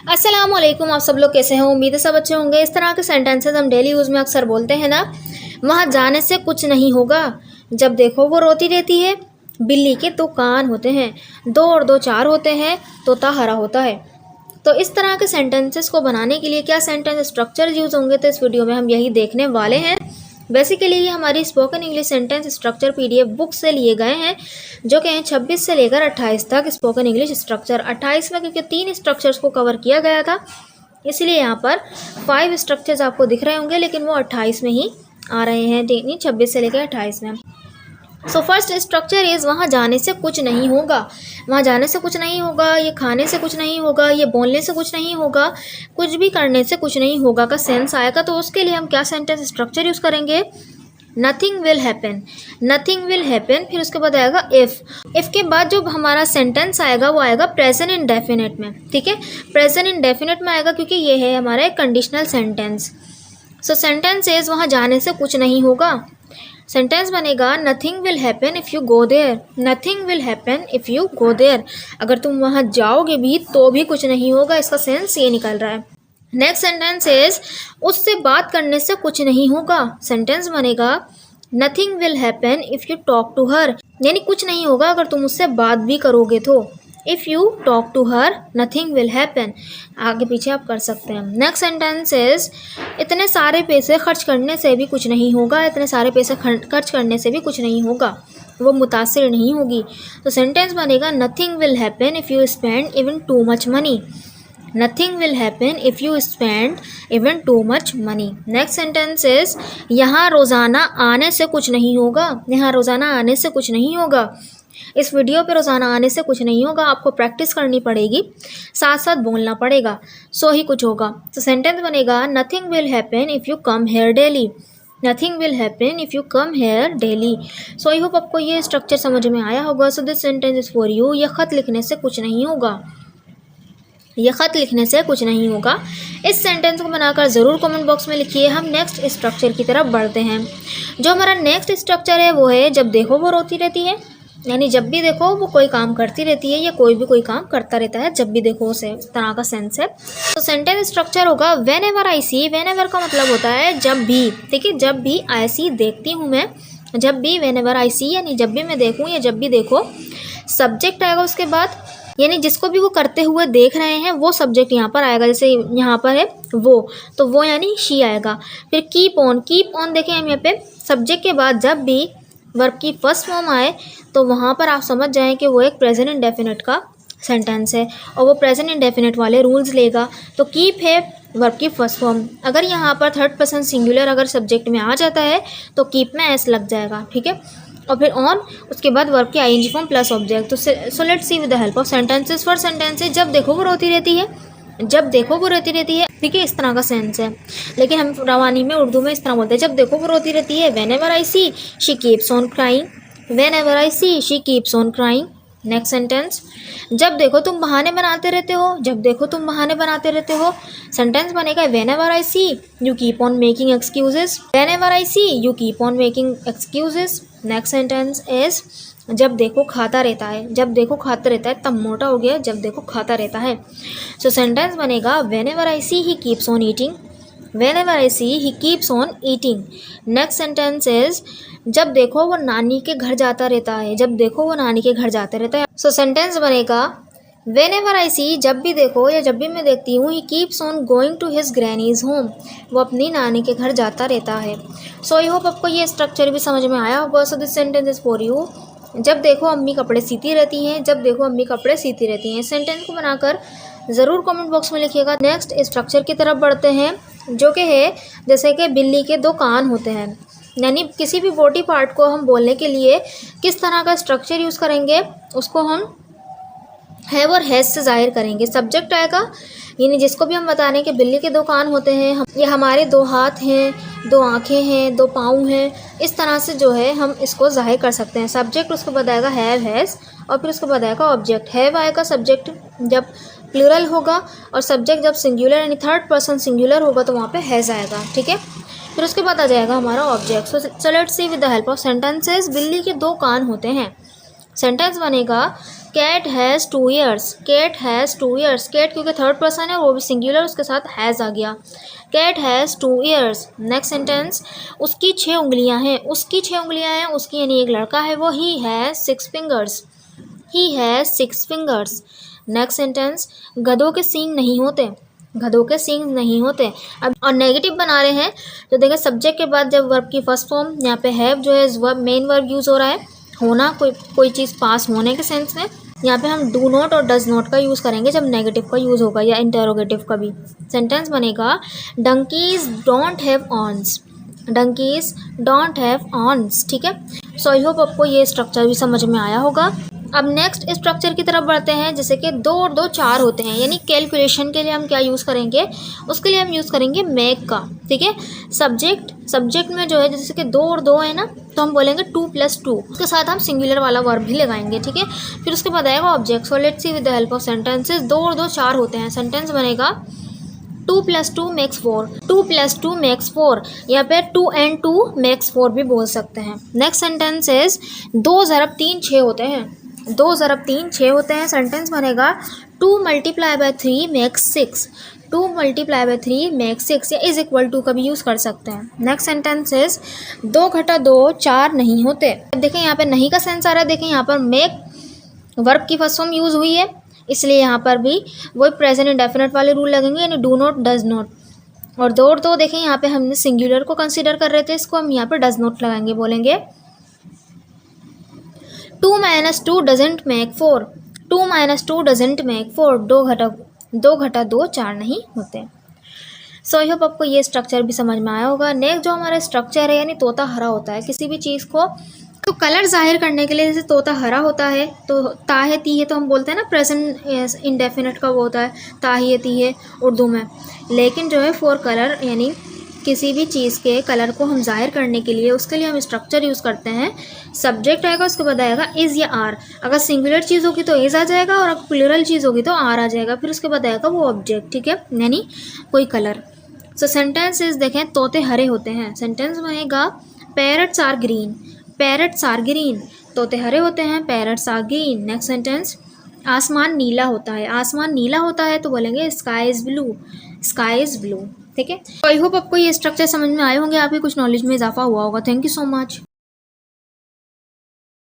अस्सलामुअलैकुम। आप सब लोग कैसे हैं? उम्मीद है सब अच्छे होंगे। इस तरह के सेंटेंसेस हम डेली यूज़ में अक्सर बोलते हैं ना। वहाँ जाने से कुछ नहीं होगा, जब देखो वो रोती रहती है, बिल्ली के दो कान होते हैं, दो और दो चार होते हैं, तोता हरा होता है। तो इस तरह के सेंटेंसेस को बनाने के लिए क्या सेंटेंस स्ट्रक्चर यूज़ होंगे, तो इस वीडियो में हम यही देखने वाले हैं। बेसिकली ये हमारी spoken English sentence structure PDF book से लिए गए हैं, जो कि हैं 26 से लेकर 28 तक स्पोकन इंग्लिश स्ट्रक्चर। 28 में क्योंकि 3 स्ट्रक्चर्स को कवर किया गया था, इसलिए यहाँ पर 5 स्ट्रक्चर्स आपको दिख रहे होंगे, लेकिन वो 28 में ही आ रहे हैं, 26 से लेकर 28 में। सो फर्स्ट स्ट्रक्चर इज़ वहाँ जाने से कुछ नहीं होगा। वहाँ जाने से कुछ नहीं होगा, ये खाने से कुछ नहीं होगा, ये बोलने से कुछ नहीं होगा, कुछ भी करने से कुछ नहीं होगा का सेंस आएगा। तो उसके लिए हम क्या सेंटेंस स्ट्रक्चर यूज़ करेंगे? Nothing will happen. Nothing will happen, फिर उसके बाद आएगा इफ़ के बाद जो हमारा सेंटेंस आएगा वो आएगा प्रेजेंट इंडेफिनिट में। ठीक है, प्रेजेंट इंडेफिनिट में आएगा क्योंकि ये है हमारा एक conditional sentence. So sentence is वहाँ जाने से कुछ नहीं होगा। सेंटेंस बनेगा nothing will happen if you go there. Nothing will happen if you go there, अगर तुम वहाँ जाओगे भी तो भी कुछ नहीं होगा, इसका सेंस ये निकल रहा है। नेक्स्ट सेंटेंस इज उससे बात करने से कुछ नहीं होगा। सेंटेंस बनेगा nothing will happen if you talk to her, यानी कुछ नहीं होगा अगर तुम उससे बात भी करोगे तो। If you talk to her nothing will happen, आगे पीछे आप कर सकते हैं। नेक्स्ट सेंटेंस इज इतने सारे पैसे खर्च करने से भी कुछ नहीं होगा। इतने सारे पैसे खर्च करने से भी कुछ नहीं होगा, वो मुतासिर नहीं होगी। तो सेंटेंस बनेगा nothing will happen if you spend even too much money. Nothing will happen if you spend even too much money. Next sentence is यहाँ रोज़ाना आने से कुछ नहीं होगा। यहाँ रोज़ाना आने से कुछ नहीं होगा, इस वीडियो पे रोज़ाना आने से कुछ नहीं होगा, आपको प्रैक्टिस करनी पड़ेगी, साथ साथ बोलना पड़ेगा, सो ही कुछ होगा। तो सेंटेंस बनेगा nothing will happen if you come here daily. Nothing will happen if you come here daily. So I hope आपको ये स्ट्रक्चर समझ में आया होगा। So this sentence is for you. ये ख़त लिखने से कुछ नहीं होगा, ये ख़त लिखने से कुछ नहीं होगा। इस सेंटेंस को बनाकर ज़रूर कमेंट बॉक्स में लिखिए। हम नेक्स्ट स्ट्रक्चर की तरफ बढ़ते हैं। जो हमारा नेक्स्ट स्ट्रक्चर है वो है जब देखो वो रोती रहती है, यानी जब भी देखो वो कोई काम करती रहती है या कोई भी कोई काम करता रहता है, जब भी देखो उसे, इस तरह का सेंस है। तो सेंटेंस स्ट्रक्चर होगा whenever I see. Whenever का मतलब होता है जब भी, ठीक है, जब भी आई सी देखती हूँ मैं, जब भी, वेन एवर आई सी यानी जब भी मैं देखूँ या जब भी देखो। सब्जेक्ट आएगा उसके बाद, यानी जिसको भी वो करते हुए देख रहे हैं वो सब्जेक्ट यहाँ पर आएगा। जैसे यहाँ पर है वो, तो वो यानी शी आएगा। फिर कीप ऑन। कीप ऑन देखें हम यहाँ पे, सब्जेक्ट के बाद जब भी वर्ब की फर्स्ट फॉर्म आए तो वहाँ पर आप समझ जाएं कि वो एक प्रेजेंट इंडेफिनिट का सेंटेंस है और वो प्रेजेंट इंडेफिनिट वाले रूल्स लेगा। तो कीप है वर्ब की फर्स्ट फॉर्म, अगर यहाँ पर थर्ड पर्सन सिंगुलर अगर सब्जेक्ट में आ जाता है तो कीप में एस लग जाएगा, ठीक है। और फिर ऑन, उसके बाद वर्ब की आईएनजी फॉर्म प्लस ऑब्जेक्ट। तो so let's see with the help of sentences. First sentence है जब देखो वो रोती रहती है। जब देखो वो रोती रहती है, ठीक है, इस तरह का सेंस है, लेकिन हम रवानी में उर्दू में इस तरह बोलते हैं जब देखो वो रोती रहती है। Whenever I see she keeps on crying. Whenever I see she keeps on crying. Next sentence जब देखो तुम बहाने बनाते रहते हो। जब देखो तुम बहाने बनाते रहते हो। सेंटेंस बनेगा whenever I see you keep on making excuses. Whenever I see you keep on making excuses. Next sentence is जब देखो खाता रहता है। जब देखो खाता रहता है, तब मोटा हो गया, जब देखो खाता रहता है। सो सेंटेंस बनेगा whenever I see he keeps on eating. Whenever I see he keeps on eating. Next sentence is जब देखो वो नानी के घर जाता रहता है। जब देखो वो नानी के घर जाता रहता है। सो सेंटेंस बनेगा वेन एवर आई सी जब भी देखो या जब भी मैं देखती हूँ, he keeps on going to his granny's home. वो अपनी नानी के घर जाता रहता है। सो आई होप आपको ये स्ट्रक्चर भी समझ में आया होगा। So this sentence is for you. जब देखो अम्मी कपड़े सीती रहती हैं। जब देखो अम्मी कपड़े सीती रहती हैं। सेंटेंस को बनाकर ज़रूर कमेंट बॉक्स में लिखिएगा। नेक्स्ट स्ट्रक्चर की तरफ बढ़ते हैं, जो कि है जैसे कि बिल्ली के दो कान होते हैं, यानी किसी भी बॉडी पार्ट को हम बोलने के लिए किस तरह का स्ट्रक्चर यूज़ करेंगे, उसको हम हैव और हैज़ से जाहिर करेंगे। सब्जेक्ट आएगा, यानी जिसको भी हम बता रहे हैं कि बिल्ली के दो कान होते हैं, ये हमारे दो हाथ हैं, दो आँखें हैं, दो पाँव हैं, इस तरह से जो है हम इसको जाहिर कर सकते हैं। सब्जेक्ट उसको बताएगा हैव हैज़, और फिर उसको बताएगा ऑब्जेक्ट। हैव आएगा सब्जेक्ट जब प्लूरल होगा, और सब्जेक्ट जब सिंगुलर यानी थर्ड पर्सन सिंगुलर होगा तो वहाँ पे हैज़ आएगा, ठीक है। फिर उसके बाद आ जाएगा हमारा object. So let's see with the help of sentences. बिल्ली के दो कान होते हैं। सेंटेंस बनेगा cat has 2 ears, cat has 2 ears, cat क्योंकि थर्ड पर्सन है वो भी सिंगुलर, उसके साथ हैज़ आ गया। Cat has 2 ears. Next sentence, उसकी 6 उंगलियां हैं, उसकी 6 उंगलियां हैं, उसकी यानी एक लड़का है वो, he has 6 fingers, he has 6 fingers. Next sentence, गधों के सींग नहीं होते, गधों के सींग नहीं होते। अब और नेगेटिव बना रहे हैं तो देखिए सब्जेक्ट के बाद जब वर्ब की फर्स्ट फॉर्म यहाँ पे हैव जो है वर्ब मेन वर्ब यूज़ हो रहा है, होना, कोई चीज़ पास होने के सेंस में। यहाँ पे हम डू नॉट और डज नॉट का यूज़ करेंगे जब नेगेटिव का यूज़ होगा या इंटेरोगेटिव का भी। सेंटेंस बनेगा donkeys don't have horns, donkeys don't have horns. ठीक है, सो आई होप आपको ये स्ट्रक्चर भी समझ में आया होगा। अब नेक्स्ट स्ट्रक्चर की तरफ बढ़ते हैं, जैसे कि 2 और 2 4 होते हैं, यानी कैलकुलेशन के लिए हम क्या यूज़ करेंगे, उसके लिए हम यूज़ करेंगे मेक का। ठीक है, सब्जेक्ट में जो है जैसे कि 2 और 2 है ना, तो हम बोलेंगे 2 + 2, उसके साथ हम सिंगुलर वाला वर्ब भी लगाएंगे। ठीक है, फिर उसके बाद आएगा object. So let's see with the help of sentences. 2 और 2 4 होते हैं, सेंटेंस बनेगा 2 + 2 makes 4, 2 + 2 makes 4, यहाँ पे 2 and 2 makes 4 भी बोल सकते हैं। नेक्स्ट सेंटेंस इज 2 × 3 6 होते हैं, 2 × 3 6 होते हैं। सेंटेंस बनेगा 2 × 3 makes 6, 2 × 3 makes 6, या इज इक्वल टू का भी यूज़ कर सकते हैं। नेक्स्ट सेंटेंस इज 2 × 2 4 नहीं होते। देखें यहाँ पे नहीं का सेंस आ रहा है, देखें यहाँ पर मेक वर्ब की फर्स्ट फॉर्म यूज़ हुई है, इसलिए यहाँ पर भी वही प्रेजेंट इंडेफिनिट वाले रूल लगेंगे, यानी डू नॉट डज नॉट। और 2 और 2 देखें यहाँ पे हमने सिंगुलर को कंसीडर कर रहे थे, इसको हम यहाँ पर डज नॉट लगाएंगे, बोलेंगे 2 - 2 doesn't make 4, 2 - 2 doesn't make 4, 2 × 2 4 नहीं होते। सो आई होप आपको ये स्ट्रक्चर भी समझ में आया होगा। नेक्स्ट जो हमारा स्ट्रक्चर है, यानी तोता हरा होता है किसी भी चीज़ को, तो कलर जाहिर करने के लिए जैसे तोता हरा होता है तो ता है ती है, तो हम बोलते हैं ना प्रेजेंट इंडेफिनिट का वो होता है ता ही है ती है उर्दू में। लेकिन जो है फॉर कलर, यानी किसी भी चीज़ के कलर को हम जाहिर करने के लिए उसके लिए हम स्ट्रक्चर यूज़ करते हैं। सब्जेक्ट आएगा, उसके बाद आएगा इज़ या आर, अगर सिंगुलर चीज़ होगी तो इज़ आ जाएगा, और अगर प्लूरल चीज़ होगी तो आर आ जाएगा, फिर उसके बाद आएगा वो ऑब्जेक्ट। ठीक है, यानी कोई कलर। सो सेंटेंसेस देखें, तोते हरे होते हैं, सेंटेंस बनेगा parrots are green, parrots are green, तोते हरे होते हैं, parrots are green. Next sentence, आसमान नीला होता है, आसमान नीला होता है, तो बोलेंगे sky is blue, sky is blue. ठीक है, तो आई होप आपको ये स्ट्रक्चर समझ में आए होंगे, आपकी कुछ नॉलेज में इजाफा हुआ होगा। Thank you so much.